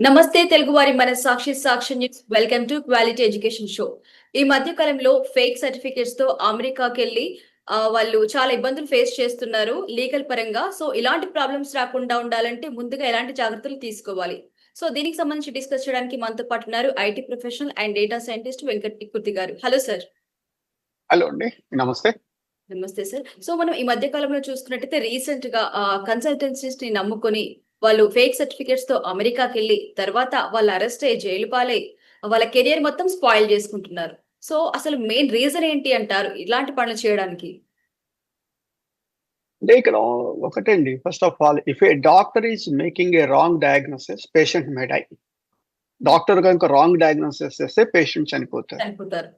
నమస్తే తెలుగువారి మన Sakshi news. Welcome to quality education show. ఈ మధ్య కాలంలో ఫేక్ సర్టిఫికేట్స్ తో అమెరికాకెళ్ళి వాళ్ళు చాలా ఇబ్బందులు ఫేస్ చేస్తున్నారు లీగల్ పరంగా. సో ఇలాంటి ప్రాబ్లమ్స్ రాకుండా ఉండాలంటే ముందుగా ఎలాంటి జాగ్రత్తలు తీసుకోవాలి? సో దీనికి సంబంధించి డిస్కస్ చేయడానికి మనతో పాటు ఉన్నారు IT professional and data scientist Venkat Kurti గారు. Hello sir. హలో అండి, నమస్తే. నమస్తే సార్. సో మనం ఈ మధ్య కాలంలో చూసుకున్నట్టయితే రీసెంట్ గా కన్సల్టెన్సీస్ ని నమ్ముకొని వాళ్ళు ఫేక్ సర్టిఫికేట్స్ తో అమెరికాకెళ్ళి తర్వాత వాళ్ళు అరెస్ట్ అయ్యి జైలు పాలై వాళ్ళ కెరియర్ మొత్తం స్పాయిల్ చేసుకుంటున్నారు. సో అసలు మెయిన్ రీజన్ ఏంటి అంటారు ఇలాంటి పనులు చేయడానికి? అంటే ఇక్కడ ఒకటండి, first of all, if a doctor is making a wrong diagnosis, patient may die. Doctor కనుక రాంగ్ డయాగ్నోసిస్ చేస్తే పేషెంట్ చనిపోతారు.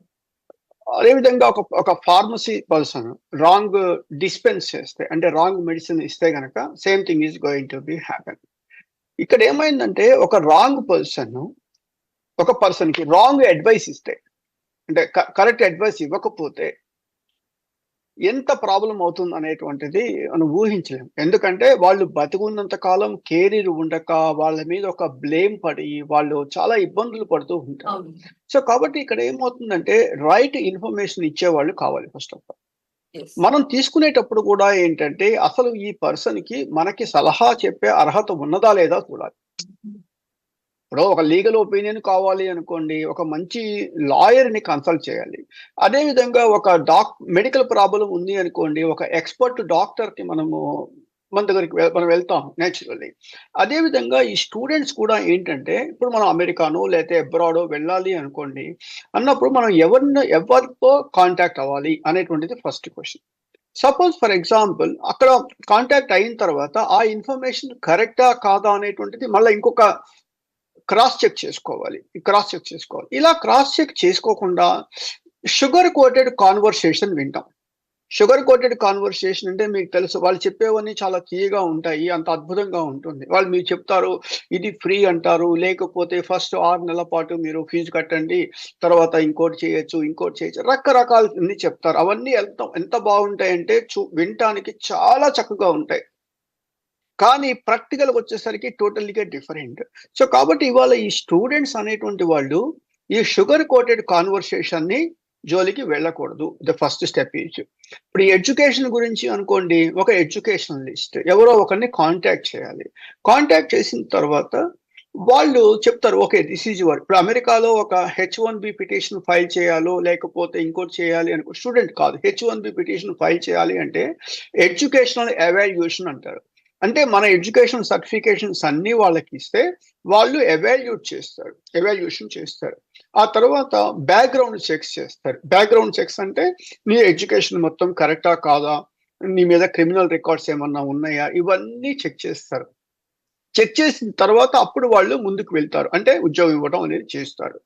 అదేవిధంగా ఒక ఫార్మసీ పర్సన్ రాంగ్ డిస్పెన్స్ చేస్తే, అంటే రాంగ్ మెడిసిన్ ఇస్తే గనక same thing is going to be happen. ఇక్కడ ఏమైందంటే ఒక రాంగ్ పర్సన్ కి రాంగ్ అడ్వైస్ ఇస్తే, అంటే కరెక్ట్ అడ్వైస్ ఇవ్వకపోతే ఎంత ప్రాబ్లం అవుతుంది అనేటువంటిది మనం ఊహించలేం. ఎందుకంటే వాళ్ళు బతికున్నంత కాలం కెరీర్ ఉండక వాళ్ళ మీద ఒక బ్లేమ్ పడి వాళ్ళు చాలా ఇబ్బందులు పడుతూ ఉంటారు. సో కాబట్టి ఇక్కడ ఏమవుతుందంటే రైట్ ఇన్ఫర్మేషన్ ఇచ్చేవాళ్ళు కావాలి ఫస్ట్ ఆఫ్ ఆల్. మనం తీసుకునేటప్పుడు కూడా ఏంటంటే అసలు ఈ పర్సన్ కి మనకి సలహా చెప్పే అర్హత ఉన్నదా లేదా చూడాలి. ఇప్పుడు ఒక లీగల్ ఒపీనియన్ కావాలి అనుకోండి, ఒక మంచి లాయర్‌ని కన్సల్ట్ చేయాలి. అదేవిధంగా ఒక మెడికల్ ప్రాబ్లమ్ ఉంది అనుకోండి, ఒక ఎక్స్‌పర్ట్ డాక్టర్‌కి మన దగ్గరికి మనం వెళ్తాం నేచురల్లీ. అదేవిధంగా ఈ స్టూడెంట్స్ కూడా ఏంటంటే, ఇప్పుడు మనం అమెరికానో లేతే అబ్రాడో వెళ్ళాలి అనుకోండి, అన్నప్పుడు మనం ఎవరితో కాంటాక్ట్ అవ్వాలి అనేటువంటిది first question. Suppose for example అక్కడ కాంటాక్ట్ అయిన తర్వాత ఆ ఇన్ఫర్మేషన్ కరెక్టా కాదా అనేటువంటిది మళ్ళా ఇంకొక క్రాస్ చెక్ చేసుకోవాలి. ఇలా క్రాస్ చెక్ చేసుకోకుండా షుగర్ కోటెడ్ కాన్వర్సేషన్ వింటాం. షుగర్ కోటెడ్ కాన్వర్సేషన్ అంటే మీకు తెలుసు, వాళ్ళు చెప్పేవన్నీ చాలా తీయగా ఉంటాయి, అంత అద్భుతంగా ఉంటుంది. వాళ్ళు మీకు చెప్తారు ఇది ఫ్రీ అంటారు, లేకపోతే ఫస్ట్ 6 నెలల పాటు మీరు ఫీజు కట్టండి, తర్వాత ఇంకోటి చేయొచ్చు, రకరకాలన్నీ చెప్తారు. అవన్నీ ఎంత బాగుంటాయంటే వినటానికి చాలా చక్కగా ఉంటాయి. కానీ ప్రాక్టికల్‌గా వచ్చేసరికి టోటల్‌గా డిఫరెంట్. సో కాబట్టి ఇవాళ ఈ స్టూడెంట్స్ అనేటువంటి వాళ్ళు ఈ షుగర్ కోటెడ్ కాన్వర్సేషన్‌ని జోలికి వెళ్ళకూడదు. The first step is. ఇప్పుడు ఈ ఎడ్యుకేషన్ గురించి అనుకోండి, ఒక ఎడ్యుకేషనలిస్ట్ ఎవరో ఒకరిని కాంటాక్ట్ చేయాలి. కాంటాక్ట్ చేసిన తర్వాత వాళ్ళు చెప్తారు, ఓకే దిస్ ఈజ్ యువర్. ఇప్పుడు అమెరికాలో ఒక హెచ్-1బీ పిటిషన్ ఫైల్ చేయాలో లేకపోతే ఇంకోటి చేయాలి అనుకో, స్టూడెంట్ కాదు, హెచ్-1బీ పిటిషన్ ఫైల్ చేయాలి అంటే ఎడ్యుకేషనల్ ఎవాల్యుయేషన్ అంటారు. అంటే మన ఎడ్యుకేషన్ సర్టిఫికేషన్స్ అన్నీ వాళ్ళకి ఇస్తే వాళ్ళు ఎవాల్యుయేషన్ చేస్తారు. ఆ తర్వాత బ్యాక్‌గ్రౌండ్ చెక్స్ చేస్తారు. బ్యాక్‌గ్రౌండ్ చెక్స్ అంటే నీ ఎడ్యుకేషన్ మొత్తం కరెక్టా కాదా? నీ మీద క్రిమినల్ రికార్డ్స్ ఏమన్నా ఉన్నాయా? ఇవన్నీ చెక్ చేస్తారు. చెక్ చేసిన తర్వాత అప్పుడు వాళ్ళు ముందుకు వెళ్తారు. అంటే ఉద్యోగం ఇవ్వడం అనేది చేస్తారు.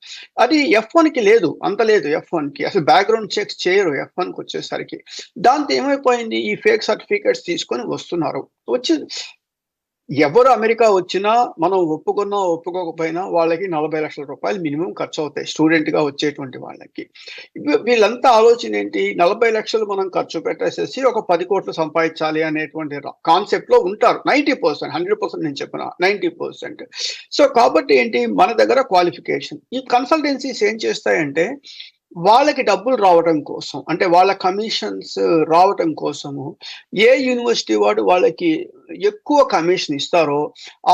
అది ఎఫ్-1కి లేదు. అంత లేదు ఎఫ్-1కి. అసలు బ్యాక్‌గ్రౌండ్ చెక్స్ చేయరు ఎఫ్-1కొచ్చేసరికి. దాంతో ఏమైపోయింది, ఈ ఫేక్ సర్టిఫికేట్స్ తీసుకొని వస్తున్నారు. వచ్చి ఎవరు అమెరికా వచ్చినా మనం ఒప్పుకున్నా, ఒప్పుకోకపోయినా వాళ్ళకి 40,00,000 రూపాయలు మినిమమ్ ఖర్చవుతాయి స్టూడెంట్‌గా వచ్చేటువంటి వాళ్ళకి. వీళ్ళంతా ఆలోచన ఏంటి, 40,00,000 మనం ఖర్చు పెట్టేసేసి ఒక 10,00,00,000 సంపాదించాలి అనేటువంటి కాన్సెప్ట్‌లో ఉంటారు. 90%, 100% నేను చెప్పను, 90%. సో కాబట్టి ఏంటి, మన దగ్గర క్వాలిఫికేషన్. ఈ కన్సల్టెన్సీస్ ఏం చేస్తాయంటే వాళ్ళకి డబ్బులు రావటం కోసం, అంటే వాళ్ళ కమిషన్స్ రావటం కోసము ఏ యూనివర్సిటీ వాడు వాళ్ళకి ఎక్కువ కమిషన్ ఇస్తారో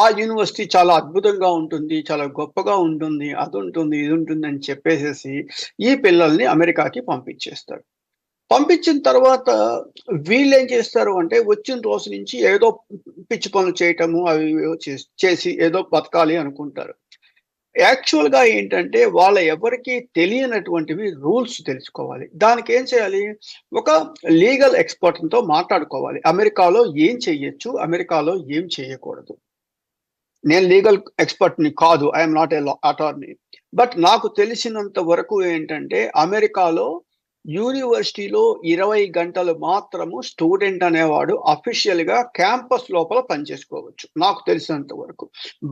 ఆ యూనివర్సిటీ చాలా అద్భుతంగా ఉంటుంది, చాలా గొప్పగా ఉంటుంది, అది ఉంటుంది, ఇది ఉంటుంది అని చెప్పేసేసి ఈ పిల్లల్ని అమెరికాకి పంపించేస్తారు. పంపించిన తర్వాత వీళ్ళేం చేస్తారు అంటే వచ్చిన రోజు నుంచి ఏదో పిచ్చి పనులు చేయటము, అవి ఇవేవో చేసి ఏదో బతకాలి అనుకుంటారు. యాక్చువల్‌గా ఏంటంటే ఎవరికీ తెలియనటువంటివి రూల్స్ తెలుసుకోవాలి. దానికేం చేయాలి, ఒక లీగల్ ఎక్స్‌పర్ట్‌తో మాట్లాడుకోవాలి. అమెరికాలో ఏం చెయ్యొచ్చు, అమెరికాలో ఏం చేయకూడదు. నేను లీగల్ ఎక్స్‌పర్ట్‌ని కాదు. I am not a attorney. But నాకు తెలిసినంత వరకు ఏంటంటే అమెరికాలో యూనివర్సిటీలో 20 గంటలు మాత్రము స్టూడెంట్ అనేవాడు అఫీషియల్‌గా క్యాంపస్ లోపల పనిచేసుకోవచ్చు. నాకు తెలిసినంత వరకు.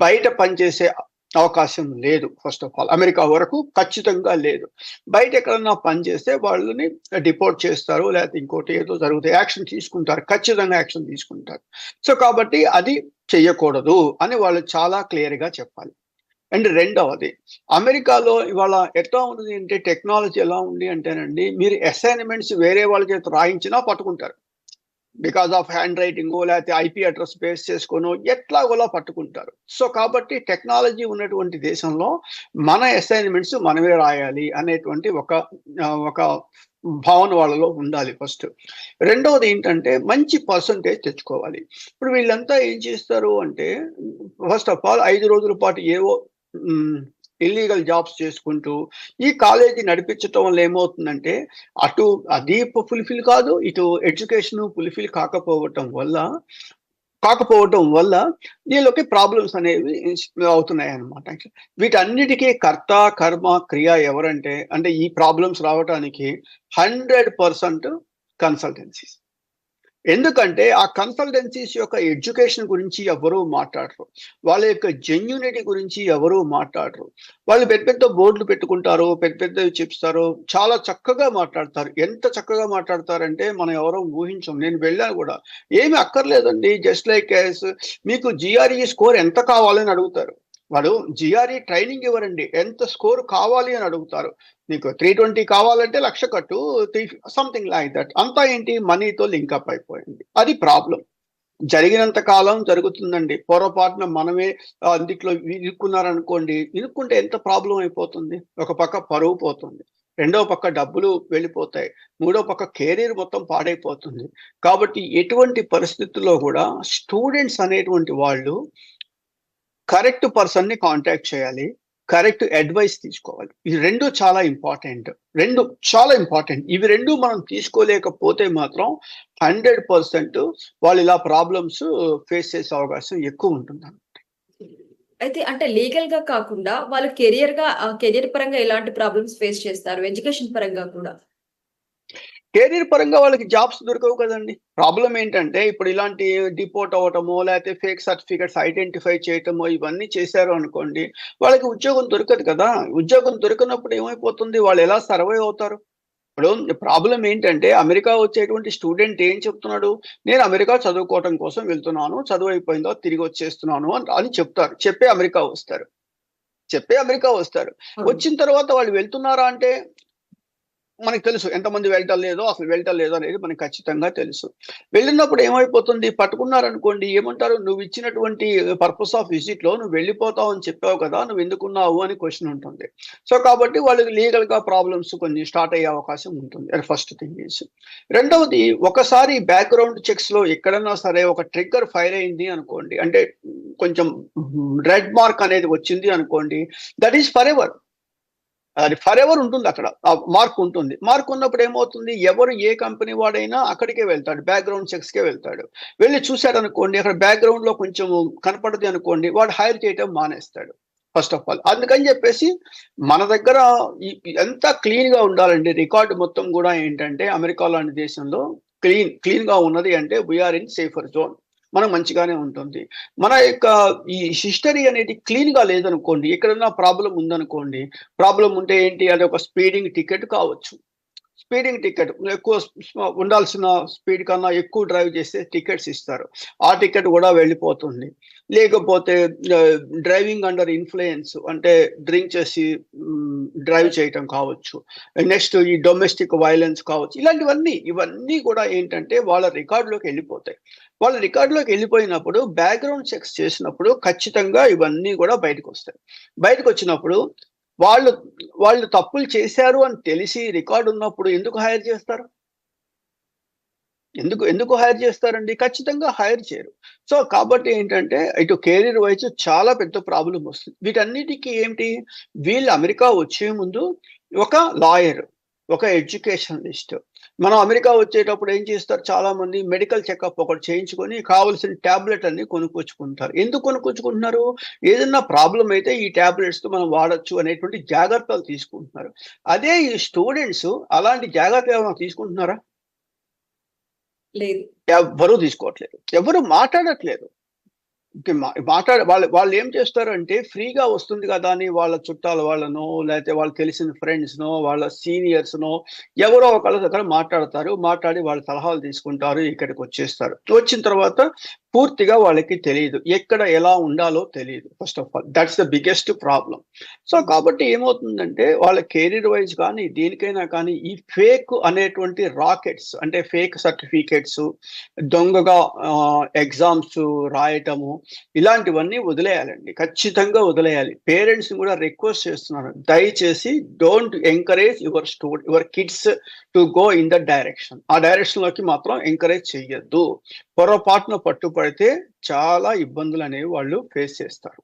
బయట పనిచేసే అవకాశం లేదు. ఫస్ట్ ఆఫ్ ఆల్ అమెరికా వరకు ఖచ్చితంగా లేదు. బయట ఎక్కడన్నా పని చేస్తే వాళ్ళని డిపోర్ట్ చేస్తారు, లేకపోతే ఇంకోటి ఏదో జరుగుతాయి, యాక్షన్ తీసుకుంటారు, ఖచ్చితంగా యాక్షన్ తీసుకుంటారు. సో కాబట్టి అది చెయ్యకూడదు అని వాళ్ళు చాలా క్లియర్‌గా చెప్పాలి. అండ్ రెండవది, అమెరికాలో ఇవాళ ఎట్లా ఉంది అంటే టెక్నాలజీ ఎలా ఉంది అంటేనండి, మీరు అసైన్మెంట్స్ వేరే వాళ్ళ చేత రాయించినా పట్టుకుంటారు. బికాస్ ఆఫ్ హ్యాండ్ రైటింగో లేకపోతే ఐపీ అడ్రస్ బేస్ చేసుకోనో ఎట్లాగోలా పట్టుకుంటారు. సో కాబట్టి టెక్నాలజీ ఉన్నటువంటి దేశంలో మన అసైన్మెంట్స్ మనమే రాయాలి అనేటువంటి ఒక భావన వాళ్ళలో ఉండాలి ఫస్ట్. రెండవది ఏంటంటే మంచి పర్సంటేజ్ తెచ్చుకోవాలి. ఇప్పుడు వీళ్ళంతా ఏం చేస్తారు అంటే ఫస్ట్ ఆఫ్ ఆల్ 5 రోజుల పాటు ఏవో ఇల్లీగల్ జాబ్స్ చేసుకుంటూ ఈ కాలేజీ నడిపించటం వల్ల ఏమవుతుందంటే అటు అది ఫుల్ఫిల్ కాదు, ఇటు ఎడ్యుకేషన్ ఫుల్ఫిల్ కాకపోవటం వల్ల వీళ్ళకి ప్రాబ్లమ్స్ అనేవి అవుతున్నాయి అన్నమాట. వీటన్నిటికీ కర్త కర్మ క్రియ ఎవరంటే అంటే ఈ ప్రాబ్లమ్స్ రావడానికి 100% కన్సల్టెన్సీస్. ఎందుకంటే ఆ కన్సల్టెన్సీస్ యొక్క ఎడ్యుకేషన్ గురించి ఎవరూ మాట్లాడరు. వాళ్ళ యొక్క జెన్యూనిటీ గురించి ఎవరూ మాట్లాడరు. వాళ్ళు పెద్ద పెద్ద బోర్డులు పెట్టుకుంటారు, పెద్ద పెద్దవి చెప్తారు, చాలా చక్కగా మాట్లాడతారు. ఎంత చక్కగా మాట్లాడతారంటే మనం ఎవరో ఊహించం. నేను వెళ్ళాను కూడా. ఏమి అక్కర్లేదండి, జస్ట్ లైక్ యాస్ మీకు జీఆర్ఈ స్కోర్ ఎంత కావాలని అడుగుతారు. వాడు జీఆర్ఈ ట్రైనింగ్ ఇవ్వరండి, ఎంత స్కోర్ కావాలి అని అడుగుతారు. నీకు 320 కావాలంటే 1,00,000 కట్టు, సంథింగ్ లైక్ దట్. అంతా ఏంటి, మనీతో లింకప్ అయిపోయింది. అది ప్రాబ్లం. జరిగినంత కాలం జరుగుతుందండి. పొరపాటున మనమే అందుట్లో ఇరుక్కుంటే ఎంత ప్రాబ్లం అయిపోతుంది. ఒక పక్క పరువు పోతుంది, రెండో పక్క డబ్బులు వెళ్ళిపోతాయి, మూడో పక్క కెరీర్ మొత్తం పాడైపోతుంది. కాబట్టి ఎటువంటి పరిస్థితుల్లో కూడా స్టూడెంట్స్ అనేటువంటి వాళ్ళు కరెక్ట్ పర్సన్ ని కాంటాక్ట్ చేయాలి, కరెక్ట్ అడ్వైస్ తీసుకోవాలి. ఈ రెండు చాలా ఇంపార్టెంట్. ఇవి రెండు మనం తీసుకోలేకపోతే మాత్రం 100% వాళ్ళు ఇలా ప్రాబ్లమ్స్ ఫేస్ చేసే అవకాశం ఎక్కువ ఉంటుంది. అయితే అంటే లీగల్ గా కాకుండా వాళ్ళు కెరియర్ పరంగా ఎలాంటి ప్రాబ్లమ్స్ ఫేస్ చేస్తారు? ఎడ్యుకేషన్ పరంగా కూడా? కెరీర్ పరంగా వాళ్ళకి జాబ్స్ దొరకవు కదండి. ప్రాబ్లం ఏంటంటే ఇప్పుడు ఇలాంటి డిపోర్ట్ అవ్వటమో లేకపోతే ఫేక్ సర్టిఫికెట్స్ ఐడెంటిఫై చేయటమో ఇవన్నీ చేశారు అనుకోండి, వాళ్ళకి ఉద్యోగం దొరకదు కదా. ఉద్యోగం దొరికినప్పుడు ఏమైపోతుంది, వాళ్ళు ఎలా సర్వైవ్ అవుతారు? ఇప్పుడు ప్రాబ్లం ఏంటంటే అమెరికా వచ్చేటువంటి స్టూడెంట్ ఏం చెప్తున్నాడు, నేను అమెరికా చదువుకోవటం కోసం వెళ్తున్నాను, చదువు అయిపోయిందో తిరిగి వచ్చేస్తున్నాను అని చెప్తారు. చెప్పే అమెరికా వస్తారు. వచ్చిన తర్వాత వాళ్ళు వెళ్తున్నారా అంటే మనకు తెలుసు ఎంతమంది వెళ్ళటం లేదో అనేది మనకు ఖచ్చితంగా తెలుసు. వెళ్ళినప్పుడు ఏమైపోతుంది, పట్టుకున్నారనుకోండి ఏమంటారు, నువ్వు ఇచ్చినటువంటి పర్పస్ ఆఫ్ విజిట్ లో నువ్వు వెళ్ళిపోతావు అని చెప్పావు కదా, నువ్వు ఎందుకున్నావు అని క్వశ్చన్ ఉంటుంది. సో కాబట్టి వాళ్ళకి లీగల్ గా ప్రాబ్లమ్స్ కొన్ని స్టార్ట్ అయ్యే అవకాశం ఉంటుంది. అది ఫస్ట్ థింగ్ ఈజ్. రెండవది, ఒకసారి బ్యాక్గ్రౌండ్ చెక్స్ లో ఎక్కడన్నా సరే ఒక ట్రిగ్గర్ ఫైర్ అయింది అనుకోండి, అంటే కొంచెం రెడ్ మార్క్ అనేది వచ్చింది అనుకోండి, దట్ ఈస్ ఫర్ ఎవర్. అది ఫర్ ఎవర్ ఉంటుంది. అక్కడ మార్క్ ఉంటుంది. మార్క్ ఉన్నప్పుడు ఏమవుతుంది, ఎవరు ఏ కంపెనీ వాడైనా అక్కడికే వెళ్తాడు, బ్యాక్గ్రౌండ్ చెక్స్కే వెళ్తాడు. వెళ్ళి చూశాడు అనుకోండి, అక్కడ బ్యాక్గ్రౌండ్ లో కొంచెం కనపడదు అనుకోండి, వాడు హైర్ చేయటం మానేస్తాడు ఫస్ట్ ఆఫ్ ఆల్. అందుకని చెప్పేసి మన దగ్గర ఎంత క్లీన్ గా ఉండాలండి, రికార్డు మొత్తం కూడా ఏంటంటే అమెరికా లాంటి దేశంలో క్లీన్ గా ఉన్నది అంటే వీఆర్ ఇన్ సేఫర్ జోన్. మనం మంచిగానే ఉంటుంది. మన యొక్క ఈ హిస్టరీ అనేది క్లీన్ గా లేదనుకోండి, ఎక్కడన్నా ప్రాబ్లం ఉందనుకోండి, ప్రాబ్లం ఉంటే ఏంటి, అది ఒక స్పీడింగ్ టికెట్ కావచ్చు. ఎక్కువ ఉండాల్సిన స్పీడ్ కన్నా ఎక్కువ డ్రైవ్ చేస్తే టికెట్స్ ఇస్తారు, ఆ టికెట్ కూడా వెళ్ళిపోతుంది. లేకపోతే డ్రైవింగ్ అండర్ ఇన్ఫ్లుయెన్స్ అంటే డ్రింక్ చేసి డ్రైవ్ చేయటం కావచ్చు. నెక్స్ట్ ఈ డొమెస్టిక్ వైలెన్స్ కావచ్చు. ఇవన్నీ కూడా ఏంటంటే వాళ్ళ రికార్డులోకి వెళ్ళిపోతాయి. వాళ్ళ రికార్డులోకి వెళ్ళిపోయినప్పుడు బ్యాక్గ్రౌండ్ చెక్స్ చేసినప్పుడు ఖచ్చితంగా ఇవన్నీ కూడా బయటకు వస్తాయి. బయటకు వచ్చినప్పుడు వాళ్ళు తప్పులు చేశారు అని తెలిసి రికార్డు ఉన్నప్పుడు ఎందుకు హైర్ చేస్తారు? ఎందుకు హైర్ చేస్తారండి? ఖచ్చితంగా హైర్ చేయరు. సో కాబట్టి ఏంటంటే ఇటు కెరీర్ వైజ్ చాలా పెద్ద ప్రాబ్లం వస్తుంది. వీటన్నిటికీ ఏంటి, వీళ్ళు అమెరికా వచ్చే ముందు ఒక లాయర్, ఒక ఎడ్యుకేషనలిస్ట్. మనం అమెరికా వచ్చేటప్పుడు ఏం చేస్తారు, చాలా మంది మెడికల్ చెకప్ ఒకటి చేయించుకొని కావలసిన టాబ్లెట్ అన్ని కొనుక్కొచ్చుకుంటారు. ఎందుకు కొనుక్కొచ్చుకుంటున్నారు? ఏదన్నా ప్రాబ్లం అయితే ఈ టాబ్లెట్స్ తో మనం వాడొచ్చు అనేటువంటి జాగ్రత్తలు తీసుకుంటున్నారు. అదే ఈ స్టూడెంట్స్ అలాంటి జాగ్రత్తలు ఏమైనా తీసుకుంటున్నారా? లేదు. ఎవ్వరూ తీసుకోవట్లేదు, ఎవరు మాట్లాడట్లేదు. ఓకే. వాళ్ళు ఏం చేస్తారంటే ఫ్రీగా వస్తుంది కదా అని వాళ్ళ చుట్టాల వాళ్ళనో, లేతే వాళ్ళకి తెలిసిన ఫ్రెండ్స్‌నో, వాళ్ళ సీనియర్స్‌నో ఎవరో ఒకళ్ళ దగ్గర మాట్లాడతారు. మాట్లాడి వాళ్ళ సలహాలు తీసుకుంటారు. ఇక్కడికొచ్చేస్తారు. వచ్చిన తర్వాత పూర్తిగా వాళ్ళకి తెలీదు. ఎక్కడ ఎలా ఉండాలో తెలీదు. First of all. Thoughts the biggest problem. So, కాబట్టి ఏమవుతుందంటే వాళ్ళ కెరీర్ వైస్ కానీ, దేనికైనా కానీ ఈ ఫేక్ అనేటువంటి రాకెట్స్ అంటే ఫేక్ సర్టిఫికేట్స్, దొంగగా ఎగ్జామ్స్ రాయటము ఇలాంటివన్నీ వదిలేయాలండి. ఖచ్చితంగా వదిలేయాలి. పేరెంట్స్‌ని కూడా రిక్వెస్ట్ చేస్తున్నాను. దయచేసి don't encourage your kids to go in that direction. ఆ డైరెక్షన్‌లోకి మాత్రం ఎంకరేజ్ చెయ్యొద్దు. పొరపాటున పట్టుపడితే చాలా ఇబ్బందులనేవి వాళ్ళు ఫేస్ చేస్తారు.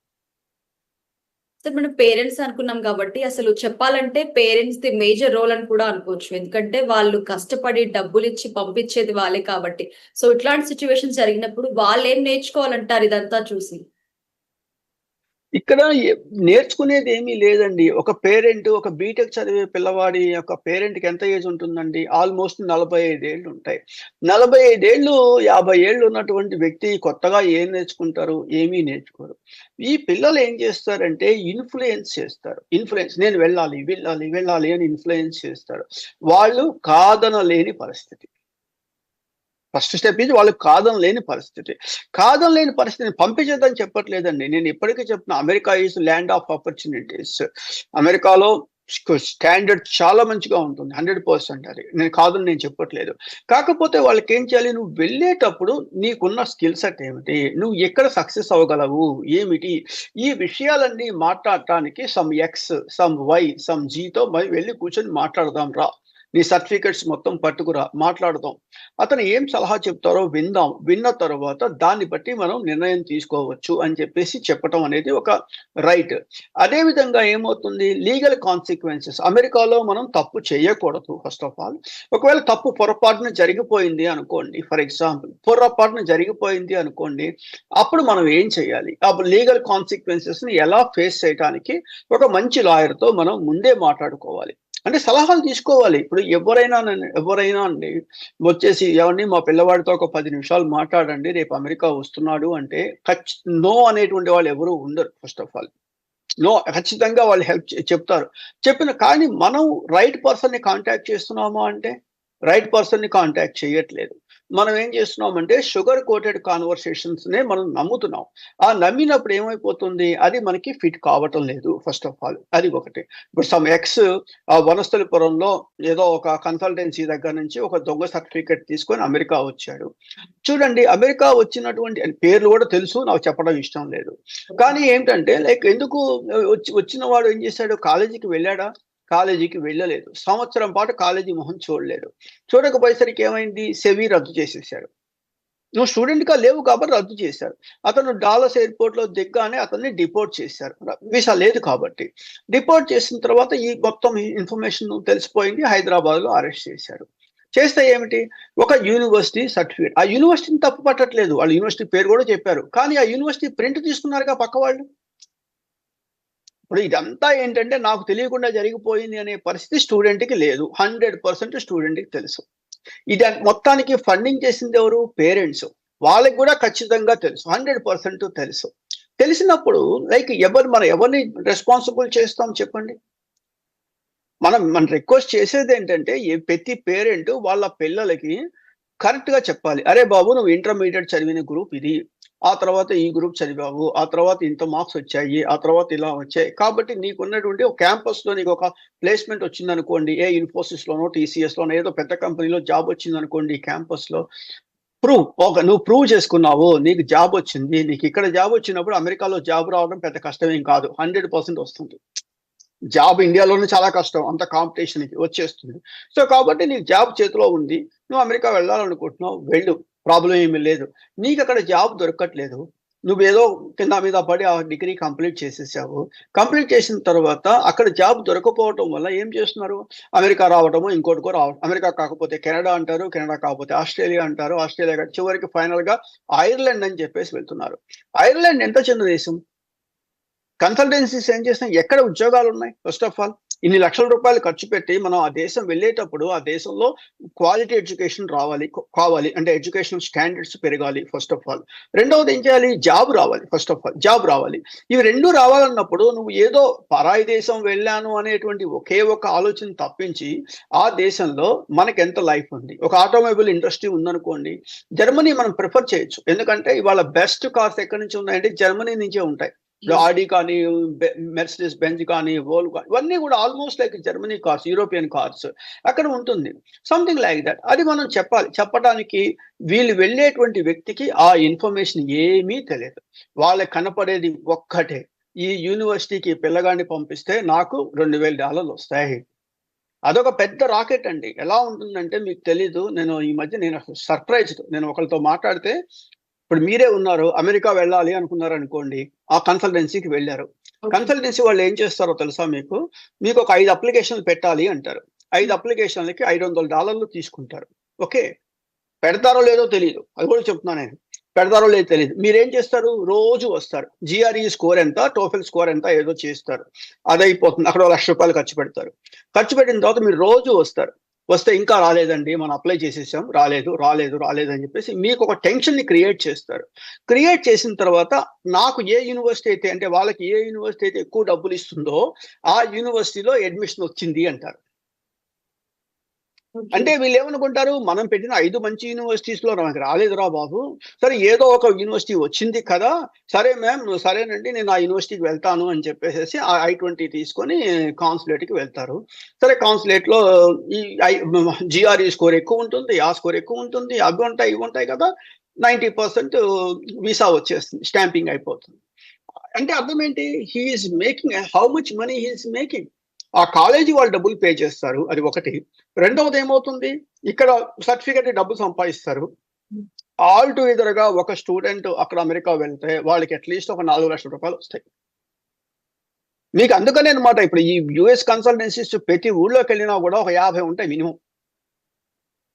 సార్ మనం పేరెంట్స్ అనుకున్నాం కాబట్టి అసలు చెప్పాలంటే పేరెంట్స్‌ది మేజర్ రోల్ అని కూడా అనుకోవచ్చు. ఎందుకంటే వాళ్ళు కష్టపడి డబ్బులిచ్చి పంపించేది వాళ్ళే కాబట్టి. సో, ఇట్లాంటి సిట్యుయేషన్స్ జరిగినప్పుడు వాళ్ళేం నేర్చుకోవాలంటారు ఇదంతా చూసి? ఇక్కడ నేర్చుకునేదేమీ లేదండి. ఒక పేరెంట్ ఒక బీటెక్ చదివే పిల్లవాడి యొక్క పేరెంట్‌కి ఎంత ఏజ్ ఉంటుందండి? ఆల్‌మోస్ట్ 45 ఏళ్ళు ఉంటాయి. 45 ఏళ్ళు, 50 ఏళ్ళు ఉన్నటువంటి వ్యక్తి కొత్తగా ఏం నేర్చుకుంటారు? ఏమీ నేర్చుకోరు. ఈ పిల్లలు ఏం చేస్తారంటే ఇన్‌ఫ్లూయెన్స్ చేస్తారు. నేను వెళ్ళాలి, వెళ్ళాలి, వెళ్ళాలి అని ఇన్‌ఫ్లూయెన్స్ చేస్తారు. వాళ్ళు కాదనలేని పరిస్థితి. ఫస్ట్ స్టెప్ ఇది వాళ్ళు కాదనలేని పరిస్థితి. కాదనలేని పరిస్థితిని పంపించొద్దని చెప్పట్లేదండి. నేను ఇప్పటికే చెప్తున్నా America is land of opportunities. అమెరికాలో స్టాండర్డ్ చాలా మంచిగా ఉంటుంది. 100% అది. నేను చెప్పట్లేదు. కాకపోతే వాళ్ళకేం చేయాలి? నువ్వు వెళ్ళేటప్పుడు నీకున్న స్కిల్ సెట్ ఏమిటి? నువ్వు ఎక్కడ సక్సెస్ అవ్వగలవు? ఏమిటి? ఈ విషయాలన్నీ మాట్లాడటానికి some X, some Y, some జీతో మరి వెళ్లి కూర్చొని మాట్లాడదాం రా. నీ సర్టిఫికేట్స్ మొత్తం పట్టుకురా మాట్లాడదాం. అతను ఏం సలహా చెప్తారో విందాం. విన్న తరువాత దాన్ని బట్టి మనం నిర్ణయం తీసుకోవచ్చు అని చెప్పేసి చెప్పటం అనేది ఒక రైట్. అదే విధంగా ఏమవుతుంది లీగల్ కాన్సిక్వెన్సెస్ అమెరికాలో మనం తప్పు చేయకూడదు ఫస్ట్ ఆఫ్ ఆల్. ఒకవేళ తప్పు పొరపాటున జరిగిపోయింది అనుకోండి. ఫర్ ఎగ్జాంపుల్ పొరపాటున జరిగిపోయింది అనుకోండి. అప్పుడు మనం ఏం చేయాలి? అప్పుడు లీగల్ కాన్సిక్వెన్సెస్‌ని ఎలా ఫేస్ చేయటానికి ఒక మంచి లాయర్‌తో మనం ముందే మాట్లాడుకోవాలి. అంటే సలహాలు తీసుకోవాలి. ఇప్పుడు ఎవరైనా అండి వచ్చేసి "ఏవండీ మా పిల్లవాడితో ఒక 10 నిమిషాలు మాట్లాడండి. రేపు అమెరికా వస్తున్నాడు" అంటే నో అనేటువంటి వాళ్ళు ఎవరు ఉండరు ఫస్ట్ ఆఫ్ ఆల్. నో ఖచ్చితంగా వాళ్ళు చెప్తారు. కానీ మనం రైట్ పర్సన్‌ని కాంటాక్ట్ చేస్తున్నామా అంటే, రైట్ పర్సన్‌ని కాంటాక్ట్ చేయట్లేదు. మనం ఏం చేస్తున్నామంటే షుగర్ కోటెడ్ కన్వర్సేషన్స్‌నే మనం నమ్ముతున్నాం. ఆ నమ్మినప్పుడు ఏమైపోతుంది? అది మనకి ఫిట్ కావటం లేదు ఫస్ట్ ఆఫ్ ఆల్. అది ఒకటి. ఇప్పుడు సమ్ ఎక్స్ వనస్థలిపురంలో ఏదో ఒక కన్సల్టెన్సీ దగ్గర నుంచి ఒక దొంగ సర్టిఫికేట్ తీసుకొని అమెరికా వచ్చాడు. చూడండి అమెరికా వచ్చినటువంటి పేర్లు కూడా తెలుసు. నాకు చెప్పడం ఇష్టం లేదు. కానీ ఏంటంటే లైక్ ఎందుకు వచ్చిన వాడు ఏం చేశాడు? కాలేజీకి వెళ్ళాడా? కాలేజీకి వెళ్ళలేదు. సంవత్సరం పాటు కాలేజీ మొహం చూడలేదు. చూడకపోయేసరికి ఏమైంది? సెవి రద్దు చేసేసాడు. నువ్వు స్టూడెంట్‌గా లేవు కాబట్టి రద్దు చేశారు. అతను డాలస్ ఎయిర్‌పోర్ట్‌లో దిగ్గానే అతన్ని డిపోర్ట్ చేశారు. వీసా లేదు కాబట్టి. డిపోర్ట్ చేసిన తర్వాత ఈ మొత్తం ఇన్ఫర్మేషన్ తెలిసిపోయింది. హైదరాబాద్‌లో అరెస్ట్ చేశారు. చేస్తే ఏమిటి? ఒక యూనివర్సిటీ సర్టిఫికేట్. ఆ యూనివర్సిటీని తప్పు పట్టట్లేదు. వాళ్ళు యూనివర్సిటీ పేరు కూడా చెప్పారు. కానీ ఆ యూనివర్సిటీ ప్రింట్ తీసుకున్నారుగా పక్క వాళ్ళు. ఇప్పుడు ఇదంతా ఏంటంటే నాకు తెలియకుండా జరిగిపోయింది అనే పరిస్థితి స్టూడెంట్‌కి లేదు. 100% స్టూడెంట్‌కి తెలుసు. ఇది మొత్తానికి ఫండింగ్ చేసింది ఎవరు? పేరెంట్స్. వాళ్ళకి కూడా ఖచ్చితంగా తెలుసు. 100% తెలుసు. తెలిసినప్పుడు లైక్ మనం ఎవరిని రెస్పాన్సిబుల్ చేస్తాం చెప్పండి? మనం రిక్వెస్ట్ చేసేదేంటంటే ప్రతి పేరెంట్ వాళ్ళ పిల్లలకి కరెక్ట్‌గా చెప్పాలి. "అరే బాబు! నువ్వు ఇంటర్మీడియేట్ చదివిన గ్రూప్ ఇది. ఆ తర్వాత ఈ గ్రూప్ చదివావు. ఆ తర్వాత ఇంత మార్క్స్ వచ్చాయి. ఆ తర్వాత ఇలా వచ్చాయి. కాబట్టి నీకున్నటువంటి ఒక క్యాంపస్‌లో నీకొక ప్లేస్‌మెంట్ వచ్చిందనుకోండి. ఇన్ఫోసిస్‌లోనో, టీసీఎస్‌లోనో ఏదో పెద్ద కంపెనీలో జాబ్ వచ్చిందనుకోండి క్యాంపస్‌లో. నువ్వు ప్రూవ్ చేసుకున్నావు. నీకు జాబ్ వచ్చింది. నీకు ఇక్కడ జాబ్ వచ్చినప్పుడు అమెరికాలో జాబ్ రావడం పెద్ద కష్టమేం కాదు. 100% వస్తుంది. జాబ్ ఇండియాలోనే చాలా కష్టం. అంత కాంపిటీషన్‌కి వచ్చేస్తుంది. సో, కాబట్టి నీకు జాబ్ చేతిలో ఉంది. నువ్వు అమెరికా వెళ్ళాలనుకుంటున్నావు. వెళ్ళు. ప్రాబ్లమ్ ఏమీ లేదు. నీకక్కడ జాబ్ దొరకట్లేదు. నువ్వేదో కింద మీద పడి ఆ డిగ్రీ కంప్లీట్ చేసేసావు. కంప్లీట్ చేసిన తర్వాత అక్కడ జాబ్ దొరకపోవటం వల్ల ఏం చేస్తున్నారు? అమెరికా రావటమో, ఇంకోటికో రావటం. అమెరికా కాకపోతే కెనడా అంటారు. కెనడా కాకపోతే ఆస్ట్రేలియా అంటారు. ఆస్ట్రేలియా చివరికి ఫైనల్‌గా ఐర్లాండ్ అని చెప్పేసి వెళ్తున్నారు. ఐర్లాండ్ ఎంత చిన్న దేశం. కన్సల్టెన్సీస్ ఏం చేసినాయి? ఎక్కడ ఉద్యోగాలున్నాయి? First of all. ఇన్ని లక్షల రూపాయలు ఖర్చు పెట్టి మనం ఆ దేశం వెళ్ళేటప్పుడు ఆ దేశంలో క్వాలిటీ ఎడ్యుకేషన్ కావాలి అంటే ఎడ్యుకేషనల్ స్టాండర్డ్స్ పెరగాలి ఫస్ట్ ఆఫ్ ఆల్. రెండవది ఏం చేయాలి? జాబ్ రావాలి. ఫస్ట్ ఆఫ్ ఆల్ జాబ్ రావాలి. ఇవి రెండు రావాలన్నప్పుడు నువ్వు ఏదో పరాయి దేశం వెళ్ళాను అనేటువంటి ఒకే ఒక ఆలోచన తప్పించి ఆ దేశంలో మనకి ఎంత లైఫ్ ఉంది. ఒక ఆటోమొబైల్ ఇండస్ట్రీ ఉందనుకోండి, జర్మనీ మనం ప్రిఫర్ చేయొచ్చు. ఎందుకంటే ఇవాళ బెస్ట్ కార్స్ ఎక్కడి నుంచి ఉన్నాయంటే జర్మనీ నుంచే ఉంటాయి. ఇప్పుడు ఆడి కానీ, మెర్సిడెస్ బెంజ్ కానీ, వోల్వో ఇవన్నీ కూడా almost like Germany cars, European cars అక్కడ ఉంటుంది. Something like that. అది మనం చెప్పాలి. చెప్పడానికి వీళ్ళు వెళ్ళేటువంటి వ్యక్తికి ఆ ఇన్ఫర్మేషన్ ఏమీ తెలియదు. వాళ్ళకి కనపడేది ఒక్కటే, ఈ యూనివర్సిటీకి పిల్లగాడిని పంపిస్తే నాకు $2000 వస్తాయి. అదొక పెద్ద రాకెట్ అండి. ఎలా ఉంటుందంటే మీకు తెలీదు. నేను సర్ప్రైజ్డ్. నేను ఒకళ్ళతో మాట్లాడితే, ఇప్పుడు మీరే ఉన్నారు, అమెరికా వెళ్ళాలి అనుకున్నారనుకోండి, ఆ కన్సల్టెన్సీకి వెళ్లారు. ఓకే. కన్సల్టెన్సీ వాళ్ళు ఏం చేస్తారో తెలుసా మీకు? మీకు ఒక 5 అప్లికేషన్లు పెట్టాలి అంటారు. 5 అప్లికేషన్లకి $500 తీసుకుంటారు. ఓకే. పెడతారో లేదో తెలీదు. అది కూడా చెప్తున్నా నేను. పెడతారో లేదో తెలీదు. మీరేం చేస్తారు? రోజు వస్తారు. జీఆర్ఈ స్కోర్ ఎంత, టోఫెల్ స్కోర్ ఎంత ఏదో చేస్తారు. అదయిపోతుంది. అక్కడ ₹1,00,000 ఖర్చు పెడతారు. ఖర్చు పెట్టిన తర్వాత మీరు రోజు వస్తారు. వస్తే ఇంకా రాలేదండి, మనం అప్లై చేసేసాం, రాలేదు అని చెప్పేసి మీకు ఒక టెన్షన్‌ని క్రియేట్ చేస్తారు. క్రియేట్ చేసిన తర్వాత నాకు ఏ యూనివర్సిటీ అయితే, అంటే వాళ్ళకి ఏ యూనివర్సిటీ అయితే ఎక్కువ డబ్బులు ఇస్తుందో ఆ యూనివర్సిటీలో అడ్మిషన్ వచ్చింది అంటారు. ఓకే. అంటే వీళ్ళేమనుకుంటారు, మనం పెట్టిన 5 మంచి యూనివర్సిటీస్‌లో మనకు రాలేదురా బాబు. సరే ఏదో ఒక యూనివర్సిటీ వచ్చింది కదా! సరే మ్యామ్, సరేనండి నేను ఆ యూనివర్సిటీకి వెళ్తాను అని చెప్పేసేసి ఆ I-20 తీసుకొని కాన్సులేట్‌కి వెళ్తారు. సరే కాన్సులేట్‌లో ఈ జీఆర్ఈ స్కోర్ ఎక్కువుంటుంది. ఆ స్కోర్ ఎక్కువుంటుంది. ఇవి ఉంటాయి కదా! 90% వీసా వచ్చేస్తుంది. స్టాంపింగ్ అయిపోతుంది. అంటే అర్థం ఏంటి? He is making how much money he is making. ఆ కాలేజీ వాళ్ళు డబ్బులు పే చేస్తారు. అది ఒకటి. రెండవది ఏమవుతుంది? ఇక్కడ సర్టిఫికేట్ డబ్బులు సంపాదిస్తారు. హ్మ్. ఆల్ టుగెదర్‌గా ఒక స్టూడెంట్ అక్కడ అమెరికా వెళ్తే వాళ్ళకి అట్‌లీస్ట్ ఒక $4,00,000 వస్తాయి. మీకు అందుకనే అన్నమాట ఇప్పుడు ఈ యూఎస్ కన్సల్టెన్సీస్ ప్రతి ఊర్లోకెళ్ళినా కూడా ఒక 50 ఉంటాయి మినిమమ్.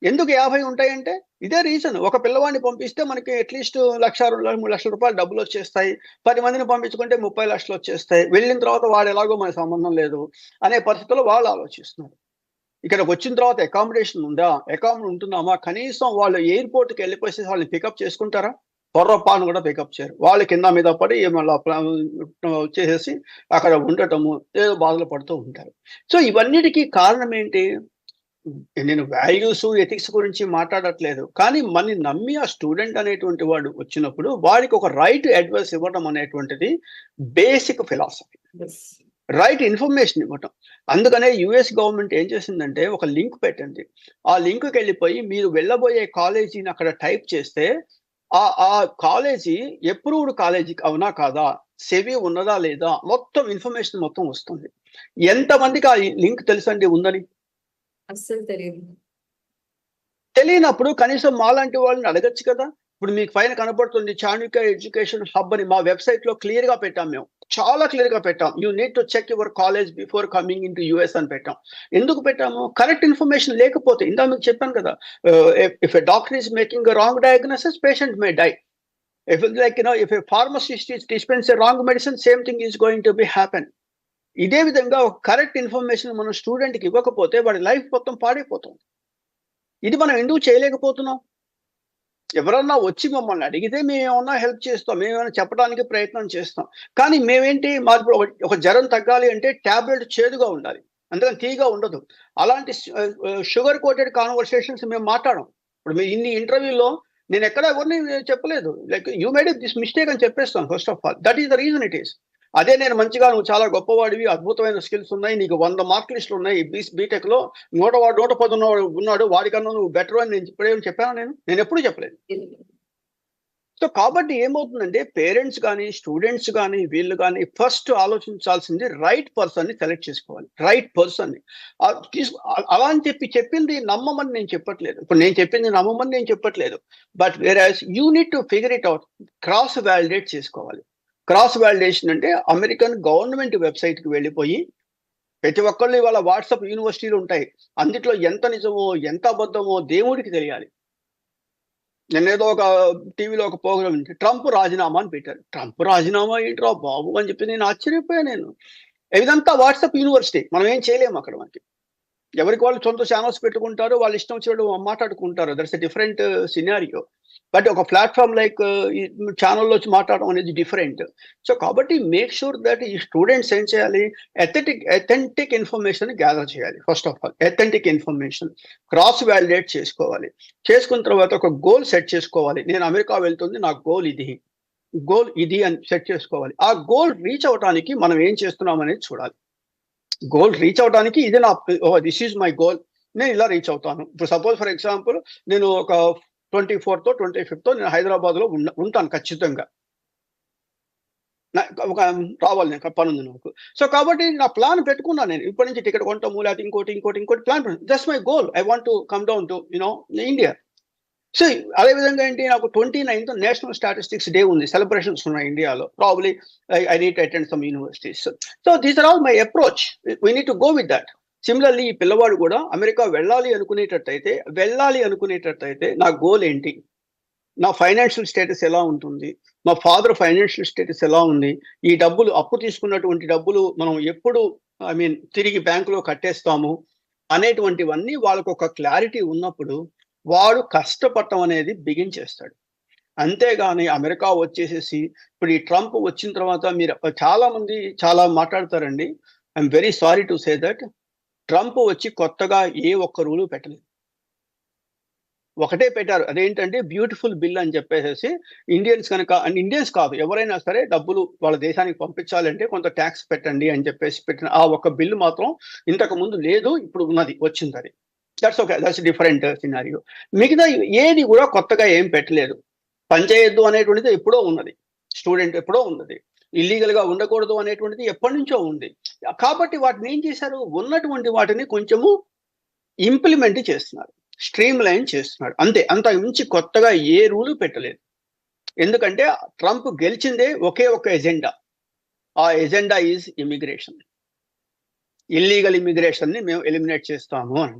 ఎందుకు 50 ఉంటాయంటే, ఇదే రీజన్. ఒక పిల్లవాడిని పంపిస్తే మనకి అట్‌లీస్ట్ ₹1,00,000, ₹3,00,000 డబ్బులొచ్చేస్తాయి. 10 మందిని పంపించుకుంటే 30,00,000 వచ్చేస్తాయి. వెళ్ళిన తర్వాత వాడు ఎలాగో మనకు సంబంధం లేదు అనే పరిస్థితిలో వాళ్ళు ఆలోచిస్తున్నారు. ఇక్కడికొచ్చిన తర్వాత అకామిడేషన్ ఉందా? ఉంటున్నామా? కనీసం వాళ్ళు ఎయిర్‌పోర్ట్‌కి వెళ్ళిపోయేసి వాళ్ళని పికప్ చేసుకుంటారా? పొర్రపాటున కూడా పికప్ చేయరు. వాళ్ళు కింద మీద పడి మళ్ళా వచ్చేసేసి అక్కడ ఉండటము, ఏదో బాధలు పడుతూ ఉంటారు. సో ఇవన్నిటికి కారణం ఏంటి? నేను వాల్యూస్, ఎథిక్స్ గురించి మాట్లాడట్లేదు. కానీ మనని నమ్మి ఆ స్టూడెంట్ అనేటువంటి వాడు వచ్చినప్పుడు వాడికి ఒక రైట్ అడ్వైస్ ఇవ్వడం అనేటువంటిది basic philosophy. Yes. Right information ఇవ్వటం. అందుకనే యూఎస్ గవర్నమెంట్ ఏం చేసిందంటే ఒక లింక్ పెట్టింది. ఆ లింక్‌కెళ్ళిపోయి మీరు వెళ్ళబోయే కాలేజీని అక్కడ టైప్ చేస్తే ఆ కాలేజీ అప్రూవ్డ్ కాలేజీ అవునా కాదా? సెబీ ఉన్నదా లేదా? మొత్తం ఇన్ఫర్మేషన్ మొత్తం వస్తుంది. ఎంతమందికి ఆ లింక్ తెలుసండి ఉందని? అస్సలు తెలీదు. తెలియనప్పుడు కనీసం మాలాంటి వాళ్ళని అడగొచ్చు కదా! ఇప్పుడు మీకు పైన కనపడుతుంది చాణక్య ఎడ్యుకేషన్ హబ్ అని మా వెబ్‌సైట్‌లో క్లియర్‌గా పెట్టాం మేము. చాలా క్లియర్‌గా పెట్టాం. You need to check your college before coming into US అని పెట్టాం. ఎందుకు పెట్టాము? కరెక్ట్ ఇన్ఫర్మేషన్ లేకపోతే ఇందాక మీకు చెప్పాను కదా! If a doctor is making a wrong diagnosis patient may die. If a pharmacist is dispense a wrong medicine same thing is going to be happen. ఇదే విధంగా ఒక కరెక్ట్ ఇన్ఫర్మేషన్ మనం స్టూడెంట్‌కి ఇవ్వకపోతే వాడి లైఫ్ మొత్తం పాడైపోతుంది. ఇది మనం ఎందుకు చేయలేకపోతున్నాం? ఎవరన్నా వచ్చి మమ్మల్ని అడిగితే మేమేమన్నా హెల్ప్ చేస్తాం. మేమేమైనా చెప్పడానికి ప్రయత్నం చేస్తాం. కానీ మేమేంటి మాది ఇప్పుడు ఒక జ్వరం తగ్గాలి అంటే టాబ్లెట్ చేదుగా ఉండాలి. అందుకని తీయగా ఉండదు. అలాంటి షుగర్ కోటెడ్ కన్వర్సేషన్స్ మేము మాట్లాడం. ఇప్పుడు మీ ఇన్ని ఇంటర్వ్యూలో నేనెక్కడ ఎవరిని చెప్పలేదు. Like you made this mistake అని చెప్పేస్తాను first of all. That is the reason it is. అదే నేను మంచిగా నువ్వు చాలా గొప్పవాడివి, అద్భుతమైన స్కిల్స్ ఉన్నాయి. నీకు 100 మార్క్ లిస్టులు ఉన్నాయి. బీటెక్‌లో 110 ఉన్నాడు. వాడికన్నా నువ్వు బెటర్ అని నేను ఇప్పుడేమైనా చెప్పానా నేను? నేనెప్పుడు చెప్పలేదు. తెలీదు. సో కాబట్టి ఏమవుతుందంటే పేరెంట్స్ గాని, స్టూడెంట్స్ గాని, వీళ్ళు గాని ఫస్ట్ ఆలోచించాల్సింది రైట్ పర్సన్‌ని సెలెక్ట్ చేసుకోవాలి. రైట్ పర్సన్‌ని. అలా అని చెప్పింది నమ్మమని నేను చెప్పట్లేదు. ఇప్పుడు నేను చెప్పింది నమ్మమని నేను చెప్పట్లేదు. But వేరాస్ you need to figure it out. Cross validate చేసుకోవాలి. క్రాస్ వాలిడేషన్ అంటే అమెరికన్ గవర్నమెంట్ వెబ్‌సైట్‌కి వెళ్ళిపోయి ప్రతి ఒక్కళ్ళు ఇవాళ వాట్సాప్ యూనివర్సిటీలు ఉంటాయి. అందుట్లో ఎంత నిజమో, ఎంత అబద్ధమో దేవుడికి తెలియాలి. నిన్నేదో ఒక టీవీలో ఒక ప్రోగ్రామ్ ట్రంప్ రాజీనామా అని పెట్టారు. ట్రంప్ రాజీనామా ఏంట్రా బాబు! అని చెప్పి నేను ఆశ్చర్యపోయాను నేను. ఇదంతా వాట్సాప్ యూనివర్సిటీ. మనం ఏం చేయలేము అక్కడ మనకి. ఎవరికి వాళ్ళు సొంత ఛానల్స్ పెట్టుకుంటారు. వాళ్ళు ఇష్టం వచ్చినట్టు మాట్లాడుకుంటారు. That's a different scenario. But ఒక ప్లాట్‌ఫార్మ్ లైక్ ఈ ఛానెల్‌లో వచ్చి మాట్లాడడం అనేది డిఫరెంట్. సో, కాబట్టి మేక్ ష్యూర్ దట్ ఈ స్టూడెంట్స్ ఏం చేయాలి? అథెంటిక్ ఇన్ఫర్మేషన్ గ్యాదర్ చేయాలి. First of all authentic information cross validate చేసుకోవాలి. చేసుకున్న తర్వాత ఒక గోల్ సెట్ చేసుకోవాలి. నేను అమెరికా వెళ్తుంది. నా గోల్ ఇది. గోల్ ఇది అని సెట్ చేసుకోవాలి. ఆ గోల్ రీచ్ అవ్వటానికి మనం ఏం చేస్తున్నాం అనేది చూడాలి. గోల్ రీచ్ అవ్వడానికి ఇది నా దిస్ ఈజ్ మై గోల్. నేను ఇలా రీచ్ అవుతాను. ఇప్పుడు సపోజ్ ఫర్ ఎగ్జాంపుల్ నేను ఒక 24థో, 25థో నేను హైదరాబాద్‌లో ఉంటాను ఖచ్చితంగా. ఒక రావాలి నాకు పనుంది నాకు. సో, కాబట్టి నా ప్లాన్ పెట్టుకున్నాను నేను. ఇప్పటి నుంచి టికెట్ కొంటాము లేకపోతే ఇంకోటి plan that's my goal. I want to come down to India. So, అదే విధంగా ఏంటి నాకు 29థ్ నేషనల్ స్టాటిస్టిక్స్ డే ఉంది. సెలబ్రేషన్స్ ఉన్నాయి ఇండియాలో. Probably I need to attend some universities. So, these are all my approach. We need to go with that. Similarly ఈ పిల్లవాడు కూడా అమెరికా వెళ్ళాలి అనుకునేటట్టయితే నా గోల్ ఏంటి? నా ఫైనాన్షియల్ స్టేటస్ ఎలా ఉంటుంది? మా ఫాదర్ ఫైనాన్షియల్ స్టేటస్ ఎలా ఉంది? ఈ డబ్బులు అప్పు తీసుకున్నటువంటి డబ్బులు మనం ఎప్పుడు తిరిగి బ్యాంకులో కట్టేస్తాము అనేటువంటివన్నీ వాళ్ళకు ఒక క్లారిటీ ఉన్నప్పుడు వాడు కష్టపడటం అనేది బిగిన్ చేస్తాడు. అంతేగాని అమెరికా వచ్చేసేసి ఇప్పుడు ఈ ట్రంప్ వచ్చిన తర్వాత మీరు చాలా మంది చాలా మాట్లాడతారండి. I'm very sorry to say that Trump వచ్చి కొత్తగా ఏ ఒక్క రూలు పెట్టలేదు. ఒకటే పెట్టారు. అదేంటంటే బ్యూటిఫుల్ బిల్ అని చెప్పేసేసి ఇండియన్స్ కాదు ఎవరైనా సరే డబ్బులు వాళ్ళ దేశానికి పంపించాలంటే కొంత ట్యాక్స్ పెట్టండి అని చెప్పేసి పెట్టిన ఆ ఒక్క బిల్లు మాత్రం ఇంతకు ముందు లేదు, ఇప్పుడు ఉన్నది, వచ్చింది అది. That's different scenario. మిగతా ఏది కూడా కొత్తగా ఏం పెట్టలేదు. పనిచేయొద్దు అనేటువంటిది ఎప్పుడో ఉన్నది. స్టూడెంట్ ఎప్పుడో ఉన్నది. ఇల్లీగల్ గా ఉండకూడదు అనేటువంటిది ఎప్పటి నుంచో ఉంది. కాబట్టి వాటిని ఏం చేశారు? ఉన్నటువంటి వాటిని కొంచెము ఇంప్లిమెంట్ చేస్తున్నారు, స్ట్రీమ్ లైన్ చేస్తున్నాడు అంతే. అంత మించి కొత్తగా ఏ రూలు పెట్టలేదు. ఎందుకంటే ట్రంప్ గెలిచిందే ఒకే ఒక ఎజెండా. ఆ agenda is immigration. Illegal immigration ని మేము ఎలిమినేట్ చేస్తాము అని.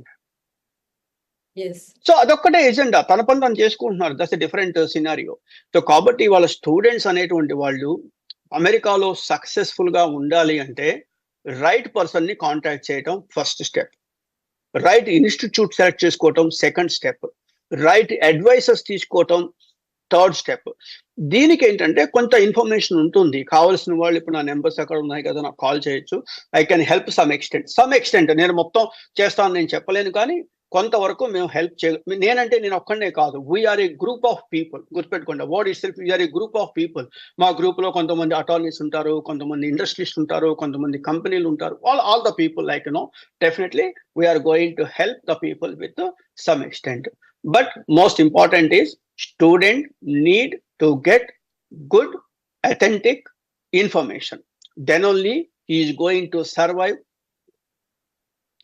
సో, అదొక్కటే ఎజెండా. తన పని తను చేసుకుంటున్నారు. That's a different scenario. So, కాబట్టి వాళ్ళ స్టూడెంట్స్ అనేటువంటి వాళ్ళు అమెరికాలో సక్సెస్ఫుల్ గా ఉండాలి అంటే రైట్ పర్సన్ ని కాంటాక్ట్ చేయటం first step. Right institute select చేసుకోవటం సెకండ్ స్టెప్. రైట్ అడ్వైసర్స్ తీసుకోవటం థర్డ్ స్టెప్. దీనికి ఏంటంటే కొంత ఇన్ఫర్మేషన్ ఉంటుంది. కావాల్సిన వాళ్ళు ఇప్పుడు నా నెంబర్స్ అక్కడ ఉన్నాయి కదా, నాకు కాల్ చేయొచ్చు. I can help some extent. నేను మొత్తం చేస్తాను నేను చెప్పలేను, కానీ కొంతవరకు మేము హెల్ప్ నేను ఒక్కడే కాదు. We are a group of people. గుర్తుపెట్టుకోండి, word itself we are a group of people. మా గ్రూప్ లో కొంతమంది అటార్నీస్ ఉంటారు, కొంతమంది ఇండస్ట్రియలిస్ట్ ఉంటారు, కొంతమంది కంపెనీలు ఉంటారు. All the people definitely we are going to help the people with some extent. But most important is student need to get good authentic information. Then only he is going to survive.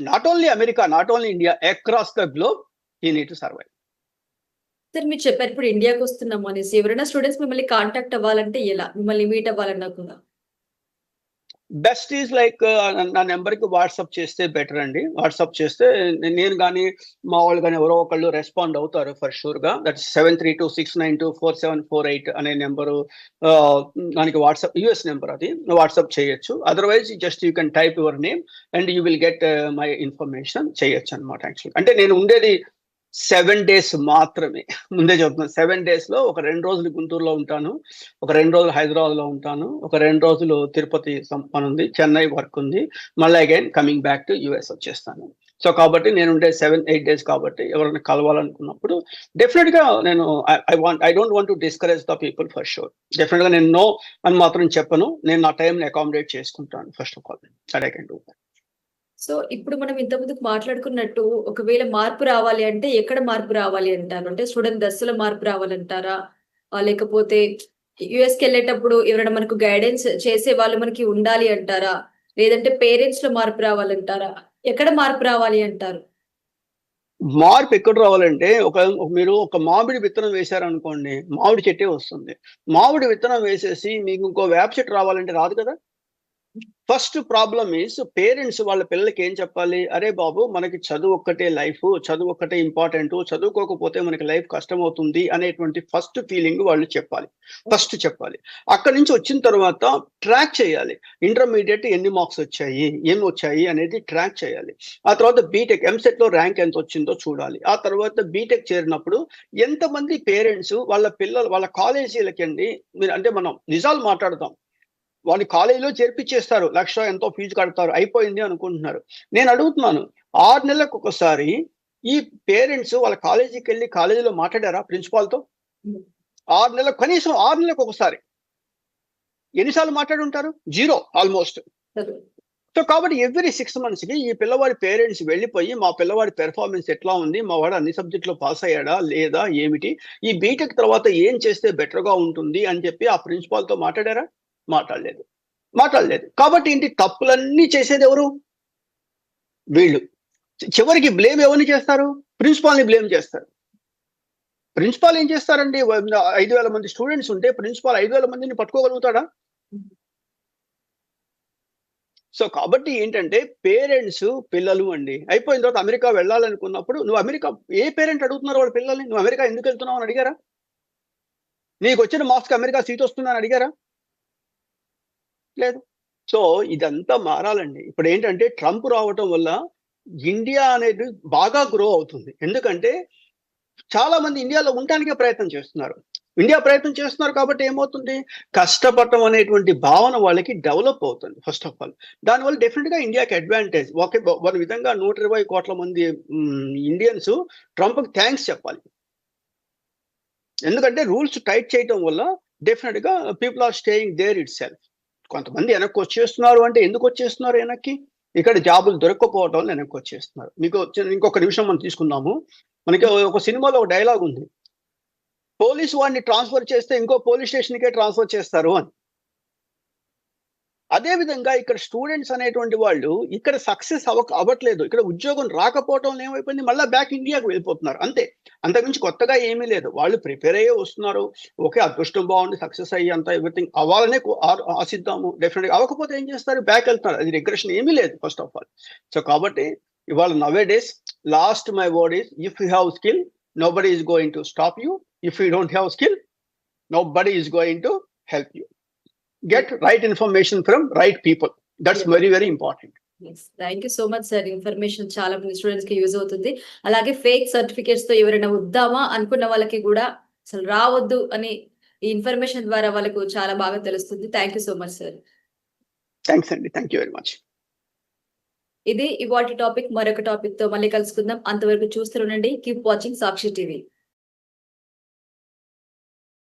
Not only America, not only India, across the globe, he need to survive. Sir మీరు చెప్పారు ఇప్పుడు ఇండియాకి వస్తున్నాము అనేసి. ఎవరైనా students మిమ్మల్ని contact అవ్వాలంటే ఎలా? మిమ్మల్ని మీట్ అవ్వాలన్నా కూడా? బెస్ట్ ఈజ్ లైక్ నా నెంబర్కి వాట్సాప్ చేస్తే బెటర్ అండి. వాట్సాప్ చేస్తే నేను కానీ మా వాళ్ళు కానీ ఎవరో ఒకళ్ళు రెస్పాండ్ అవుతారు ఫర్ షూర్గా. దట్ 7326924748 అనే నెంబరు. దానికి వాట్సాప్ యూఎస్ నెంబర్, అది వాట్సాప్ చేయొచ్చు. Otherwise just you can type your name and you will get my information చేయొచ్చు అనమాట. యాక్చువల్లీ అంటే నేను ఉండేది 7 days మాత్రమే. ముందే చెప్తున్నాను, 7 days లో ఒక 2 రోజులు గుంటూరులో ఉంటాను, ఒక 2 రోజులు హైదరాబాద్లో ఉంటాను, ఒక 2 రోజులు తిరుపతి పని ఉంది, చెన్నై వర్క్ ఉంది, మళ్ళీ again coming back to US వచ్చేస్తాను. సో, కాబట్టి నేను ఉండే 7-8 days కాబట్టి ఎవరైనా కలవాలనుకున్నప్పుడు డెఫినెట్ గా నేను I don't want to discourage the people for sure. Definite గా నేను నో అని మాత్రం చెప్పను. నేను నా టైంని అకామిడేట్ చేసుకుంటాను first of all. That I can do. So, ఇప్పుడు మనం ఇంతకుముందుకు మాట్లాడుకున్నట్టు ఒకవేళ మార్పు రావాలి అంటే ఎక్కడ మార్పు రావాలి అంటారు? అంటే స్టూడెంట్ దశలో మార్పు రావాలంటారా? లేకపోతే యుఎస్‌కి వెళ్ళేటప్పుడు ఎవరైనా మనకు గైడెన్స్ చేసే వాళ్ళు మనకి ఉండాలి అంటారా? లేదంటే పేరెంట్స్ లో మార్పు రావాలంటారా? ఎక్కడ మార్పు రావాలి అంటారు? మార్పు ఎక్కడ రావాలంటే మీరు ఒక మామిడి విత్తనం వేశారనుకోండి, మామిడి చెట్టే వస్తుంది. మామిడి విత్తనం వేసేసి మీకు ఇంకో వేప చెట్టు రావాలంటే రాదు కదా. ఫస్ట్ ప్రాబ్లమ్ ఈస్ పేరెంట్స్ వాళ్ళ పిల్లలకి ఏం చెప్పాలి? అరే బాబు మనకి చదువు ఒక్కటే లైఫ్, చదువు ఒక్కటే ఇంపార్టెంట్, చదువుకోకపోతే మనకి లైఫ్ కష్టమవుతుంది అనేటువంటి ఫస్ట్ ఫీలింగ్ వాళ్ళు చెప్పాలి. ఫస్ట్ చెప్పాలి. అక్కడి నుంచి వచ్చిన తర్వాత ట్రాక్ చేయాలి. ఇంటర్మీడియేట్ ఎన్ని మార్క్స్ వచ్చాయి? ఏమి వచ్చాయి అనేది ట్రాక్ చేయాలి. ఆ తర్వాత బీటెక్, ఎంసెట్‌లో ర్యాంక్ ఎంత వచ్చిందో చూడాలి. ఆ తర్వాత బీటెక్ చేరినప్పుడు ఎంతమంది పేరెంట్స్ వాళ్ళ పిల్లలు వాళ్ళ కాలేజీలకండి అంటే మనం నిజాలు మాట్లాడదాం. వాడిని కాలేజీలో చేర్పించేస్తారు. 1,00,000 ఎంతో ఫీజు కడతారు. అయిపోయింది అనుకుంటున్నారు. నేను అడుగుతున్నాను. 6 నెలలకొకసారి ఈ పేరెంట్స్ వాళ్ళ కాలేజీకెళ్ళి కాలేజీలో మాట్లాడారా ప్రిన్సిపాల్‌తో? 6 నెలలకు కనీసం 6 నెలలకొకసారి. ఎన్ని సార్లు మాట్లాడుంటారు? 0 ఆల్‌మోస్ట్. సో, కాబట్టి ఎవ్రీ 6 మంత్స్‌కి ఈ పిల్లవాడి పేరెంట్స్ వెళ్ళిపోయి, మా పిల్లవాడి పెర్ఫార్మన్స్ ఎట్లా ఉంది? మా వాడు అన్ని సబ్జెక్ట్‌లో పాస్ అయ్యాడా? లేదా? ఏమిటి? ఈ బీటెక్ తర్వాత ఏం చేస్తే బెటర్‌గా ఉంటుంది అని చెప్పి ఆ ప్రిన్సిపాల్‌తో మాట్లాడారా? మాట్లాడలేదు. మాట్లాడలేదు. కాబట్టి ఏంటి తప్పులన్నీ చేసేదెవరు? వీళ్ళు. చివరికి బ్లేమ్ ఎవరిని చేస్తారు? ప్రిన్సిపాల్‌ని బ్లేమ్ చేస్తారు. ప్రిన్సిపాల్ ఏం చేస్తారండి? 5,000 మంది స్టూడెంట్స్ ఉంటే ప్రిన్సిపాల్ 5,000 మందిని పట్టుకోగలుగుతాడా? సో, కాబట్టి ఏంటంటే పేరెంట్స్, పిల్లలు అండి. అయిపోయిన తర్వాత అమెరికా వెళ్ళాలనుకున్నప్పుడు నువ్వు అమెరికా ఏ పేరెంట్ అడుగుతున్నారు వాళ్ళ పిల్లల్ని? నువ్వు అమెరికా ఎందుకెళ్తున్నావు అని అడిగారా? నీకొచ్చిన మార్క్స్‌కి అమెరికా సీట్ వస్తుందా అని అడిగారా? లేదు. సో, ఇదంతా మారాలండి. ఇప్పుడేంటంటే ట్రంప్ రావటం వల్ల ఇండియా అనేది బాగా గ్రో అవుతుంది. ఎందుకంటే చాలా మంది ఇండియాలో ఉండటానికే ప్రయత్నం చేస్తున్నారు. ఇండియా ప్రయత్నం చేస్తున్నారు కాబట్టి ఏమవుతుంది? కష్టపడటం అనేటువంటి భావన వాళ్ళకి డెవలప్ అవుతుంది ఫస్ట్ ఆఫ్ ఆల్. దానివల్ల డెఫినిట్‌గా ఇండియాకి అడ్వాంటేజ్. ఒక విధంగా 120,00,00,000 మంది ఇండియన్స్ ట్రంప్‌కి థాంక్స్ చెప్పాలి. ఎందుకంటే రూల్స్ టైట్ చేయటం వల్ల డెఫినిట్‌గా people are staying there itself. కొంతమంది వెనక్కొచ్చేస్తున్నారు అంటే ఎందుకొచ్చేస్తున్నారు వెనక్కి? ఇక్కడ జాబులు దొరక్కపోవటం వల్ల వెనక్కొచ్చేస్తున్నారు. ఇంకొక నిమిషం మనం తీసుకుందాము. మనకి ఒక సినిమాలో ఒక డైలాగ్ ఉంది. పోలీస్ వాడిని ట్రాన్స్‌ఫర్ చేస్తే ఇంకో పోలీస్ స్టేషన్‌కే ట్రాన్స్‌ఫర్ చేస్తారు అని. అదే విధంగా ఇక్కడ స్టూడెంట్స్ అనేటువంటి వాళ్ళు ఇక్కడ సక్సెస్ అవ్వట్లేదు. ఇక్కడ ఉద్యోగం రాకపోవటం వల్ల ఏమైపోయింది మళ్ళా బ్యాక్ ఇండియాకి వెళ్ళిపోతున్నారు. అంతే. అంతకుమించి కొత్తగా ఏమీ లేదు. వాళ్ళు ప్రిపేర్ అయ్యే వస్తున్నారు. ఓకే. అదృష్టం బాగుండి సక్సెస్ అయ్యి అంతా ఎవ్రీథింగ్ అవ్వాలనే ఆశిద్దాము. డెఫినిట్‌గా అవ్వకపోతే ఏం చేస్తారు? బ్యాక్ వెళ్తున్నారు. అది రిగ్రెషన్ ఏమీ లేదు ఫస్ట్ ఆఫ్ ఆల్. సో, కాబట్టి ఇవాళ now A days lost my word is if you have skill nobody is going to stop you. If you don't have skill nobody is going to help you. Get right information from right people. That's very, very important. Thank you so much sir. Information చాలా మంది students కి use అవుతుంది. అలాగే fake certificates తో ఎవరైనా వద్దామా అనుకున్న వాళ్ళకి కూడా అసలు రావద్దు అని ఈ ఇన్ఫర్మేషన్ ద్వారా వాళ్ళకు చాలా బాగా తెలుస్తుంది. Thank you so much sir. Thanks, Andy. Thank you very much. ఇది ఇవాల్టి టాపిక్. మరొక టాపిక్ తో మళ్ళీ కలుసుకుందాం. అంతవరకు చూస్తూ ఉండండి. కీప్ వాచింగ్ సాక్షి టీవీ.